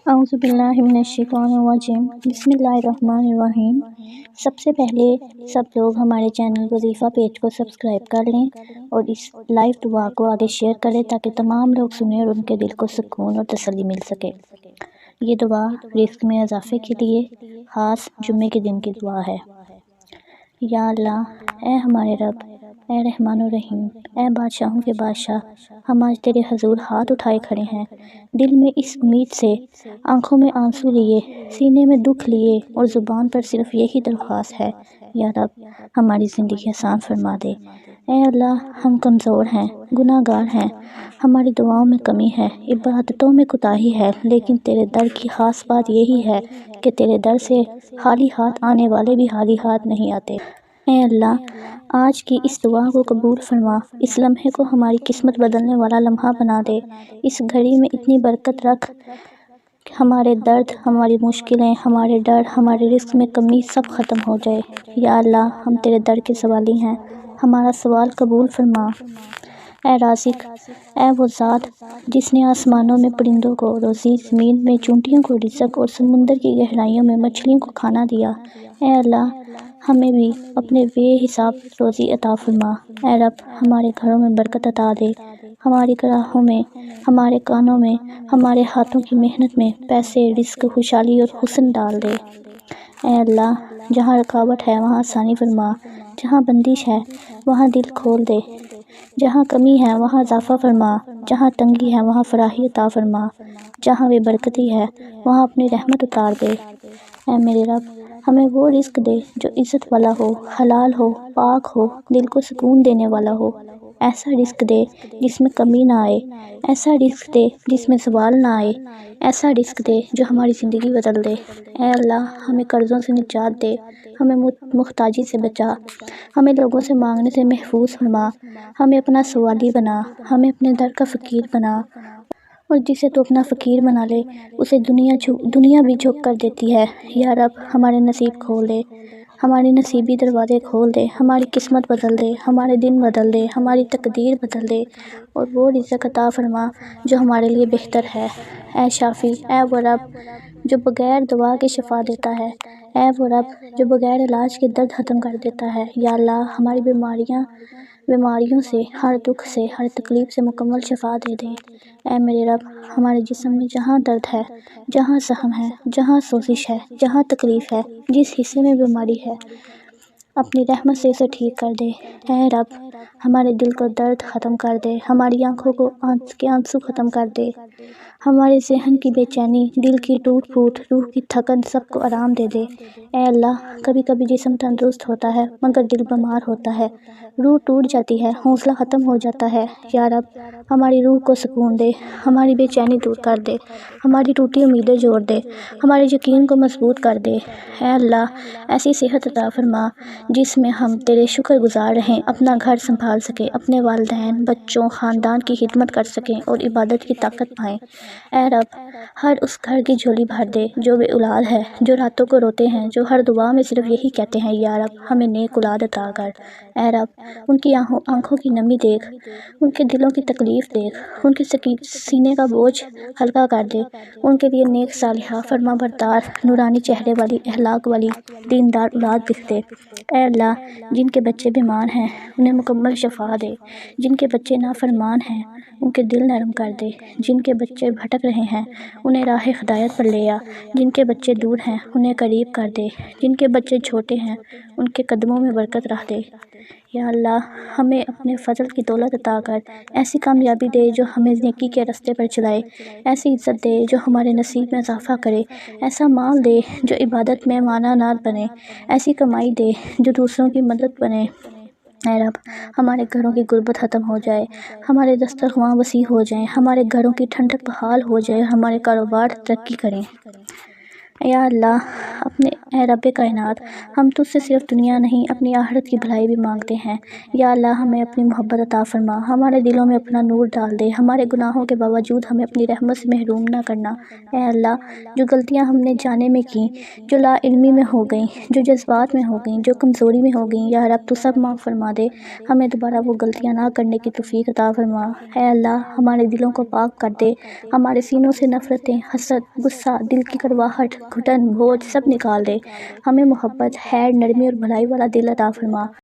اعوذ باللہ من الشیطان الرجیم بسم اللہ الرحمن الرحیم۔ سب سے پہلے سب لوگ ہمارے چینل وظیفہ پیج کو سبسکرائب کر لیں اور اس لائیو دعا کو آگے شیئر کریں تاکہ تمام لوگ سنیں اور ان کے دل کو سکون اور تسلی مل سکے۔ یہ دعا رزق میں اضافے کے لیے خاص جمعے کے دن کی دعا ہے۔ یا اللہ، اے ہمارے رب، اے رحمان الرحیم، اے بادشاہوں کے بادشاہ، ہم آج تیرے حضور ہاتھ اٹھائے کھڑے ہیں، دل میں اس امید سے، آنکھوں میں آنسو لیے، سینے میں دکھ لیے اور زبان پر صرف یہی درخواست ہے، یا رب ہماری زندگی آسان فرما دے۔ اے اللہ، ہم کمزور ہیں، گناہ گار ہیں، ہماری دعاؤں میں کمی ہے، عبادتوں میں کوتاہی ہے، لیکن تیرے در کی خاص بات یہی ہے کہ تیرے در سے خالی ہاتھ آنے والے بھی خالی ہاتھ نہیں آتے۔ اے اللہ، آج کی اس دعا کو قبول فرما، اس لمحے کو ہماری قسمت بدلنے والا لمحہ بنا دے، اس گھڑی میں اتنی برکت رکھ کہ ہمارے درد، ہماری مشکلیں، ہمارے ڈر، ہمارے رزق میں کمی سب ختم ہو جائے۔ یا اللہ، ہم تیرے در کے سوالی ہیں، ہمارا سوال قبول فرما۔ اے رازق، اے وہ ذات جس نے آسمانوں میں پرندوں کو روزی، زمین میں چونٹیوں کو رزق اور سمندر کی گہرائیوں میں مچھلیوں کو کھانا دیا، اے اللہ ہمیں بھی اپنے بے حساب روزی عطا فرما۔ اے رب، ہمارے گھروں میں برکت عطا دے، ہماری راہوں میں، ہمارے کانوں میں، ہمارے ہاتھوں کی محنت میں پیسے، رزق، خوشحالی اور حسن ڈال دے۔ اے اللہ، جہاں رکاوٹ ہے وہاں آسانی فرما، جہاں بندش ہے وہاں دل کھول دے، جہاں کمی ہے وہاں اضافہ فرما، جہاں تنگی ہے وہاں فراخی عطا فرما، جہاں بے برکتی ہے وہاں اپنی رحمت اتار دے۔ اے میرے رب، ہمیں وہ رزق دے جو عزت والا ہو، حلال ہو، پاک ہو، دل کو سکون دینے والا ہو، ایسا رزق دے جس میں کمی نہ آئے، ایسا رزق دے جس میں زوال نہ آئے، ایسا رزق دے جو ہماری زندگی بدل دے۔ اے اللہ، ہمیں قرضوں سے نجات دے، ہمیں محتاجی سے بچا، ہمیں لوگوں سے مانگنے سے محفوظ فرما، ہمیں اپنا سوالی بنا، ہمیں اپنے در کا فقیر بنا، اور جسے تو اپنا فقیر بنا لے اسے دنیا بھی جھک کر دیتی ہے۔ یا رب، ہمارے نصیب کھول دے، ہمارے نصیبی دروازے کھول دے، ہماری قسمت بدل دے، ہمارے دن بدل دے، ہماری تقدیر بدل دے، اور وہ رزق عطا فرما جو ہمارے لیے بہتر ہے۔ اے شافی، اے وہ رب جو بغیر دوا کے شفا دیتا ہے، اے وہ رب جو بغیر علاج کے درد ختم کر دیتا ہے۔ یا اللہ، ہماری بیماریوں سے، ہر دکھ سے، ہر تکلیف سے مکمل شفا دے دے۔ اے میرے رب، ہمارے جسم میں جہاں درد ہے، جہاں زخم ہے، جہاں سوزش ہے، جہاں تکلیف ہے، جس حصے میں بیماری ہے، اپنی رحمت سے اسے ٹھیک کر دے۔ اے رب، ہمارے دل کو درد ختم کر دے، ہماری آنکھوں کے آنسو ختم کر دے، ہمارے ذہن کی بے چینی، دل کی ٹوٹ پھوٹ، روح کی تھکن سب کو آرام دے دے۔ اے اللہ، کبھی کبھی جسم تندرست ہوتا ہے مگر دل بیمار ہوتا ہے، روح ٹوٹ جاتی ہے، حوصلہ ختم ہو جاتا ہے۔ یا رب، ہماری روح کو سکون دے، ہماری بے چینی دور کر دے، ہماری ٹوٹی امیدیں جوڑ دے، ہمارے یقین کو مضبوط کر دے۔ اے اللہ، ایسی صحت عطا فرما جس میں ہم تیرے شکر گزار رہیں، اپنا گھر سنبھال سکیں، اپنے والدین، بچوں، خاندان کی خدمت کر سکیں اور عبادت کی طاقت پائیں۔ اے رب، ہر اس گھر کی جھولی بھر دے جو بے اولاد ہے، جو راتوں کو روتے ہیں، جو ہر دعا میں صرف یہی کہتے ہیں، یا رب ہمیں نیک اولاد عطا کر۔ اے رب، ان کی آنکھوں کی نمی دیکھ، ان کے دلوں کی تکلیف دیکھ، ان کے سینے کا بوجھ ہلکا کر دے، ان کے لیے نیک، صالحہ، فرما بردار، نورانی چہرے والی، اخلاق والی، دیندار اولاد بخش دے۔ اے اللہ، جن کے بچے بیمار ہیں انہیں مکمل شفا دے، جن کے بچے نافرمان ہیں ان کے دل نرم کر دے، جن کے بچے بھٹک رہے ہیں انہیں راہ ہدایت پر لے آ، جن کے بچے دور ہیں انہیں قریب کر دے، جن کے بچے چھوٹے ہیں ان کے قدموں میں برکت رکھ دے۔ یا اللہ، ہمیں اپنے فضل کی دولت عطا کر، ایسی کامیابی دے جو ہمیں نیکی کے راستے پر چلائے، ایسی عزت دے جو ہمارے نصیب میں اضافہ کرے، ایسا مال دے جو عبادت میں مانا نہ بنے، ایسی کمائی دے جو دوسروں کی مدد بنے۔ اے رب، ہمارے گھروں کی غربت ختم ہو جائے، ہمارے دسترخواں وسیع ہو جائیں، ہمارے گھروں کی ٹھنڈک بحال ہو جائے، ہمارے کاروبار ترقی کریں۔ یا اللہ اپنے اے رب کائنات، ہم تجھ سے صرف دنیا نہیں اپنی آخرت کی بھلائی بھی مانگتے ہیں۔ یا اللہ ہمیں اپنی محبت عطا فرما، ہمارے دلوں میں اپنا نور ڈال دے، ہمارے گناہوں کے باوجود ہمیں اپنی رحمت سے محروم نہ کرنا۔ اے اللہ جو غلطیاں ہم نے جانے میں کی، جو لا علمی میں ہو گئیں، جو جذبات میں ہو گئیں، جو کمزوری میں ہو گئیں، یا رب تو سب معاف فرما دے، ہمیں دوبارہ وہ غلطیاں نہ کرنے کی توفیق عطا فرما۔ اے اللہ ہمارے دلوں کو پاک کر دے، ہمارے سینوں سے نفرتیں، حسد، غصہ، دل کی کڑواہٹ، گھٹن، بوجھ سب نکال دے، ہمیں محبت، خیر، نرمی اور بھلائی والا دل عطا فرما۔